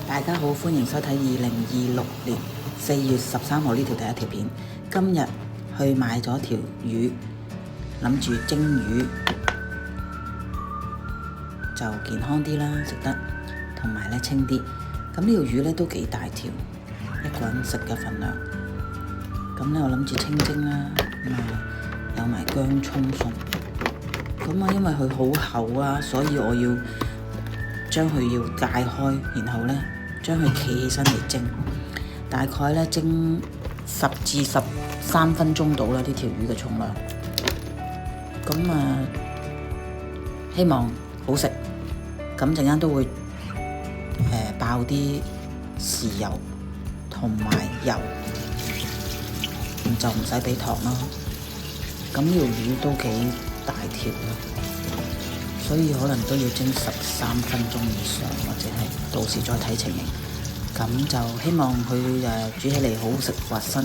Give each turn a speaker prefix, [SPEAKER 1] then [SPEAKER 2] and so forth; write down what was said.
[SPEAKER 1] 大家好，歡迎收睇2026年4月13號呢條第一條片。今日去買咗條魚，諗住蒸魚就健康啲啦，食得同埋咧清啲。咁呢條魚咧都幾大條，一個人食嘅份量。咁咧我諗住清蒸啦，有埋薑葱餸。咁啊，因為佢好厚啊，所以我要將佢要解開，然後咧將佢企起身嚟蒸，大概咧蒸10至13分鐘到啦。呢條魚嘅重量，咁啊希望好食。咁陣間都會爆啲豉油同埋油，就唔使俾糖啦。咁呢條魚都幾大條啦，所以可能都要蒸13分鐘以上，或者係到時再睇情形。咁就希望佢煮起嚟好食滑身，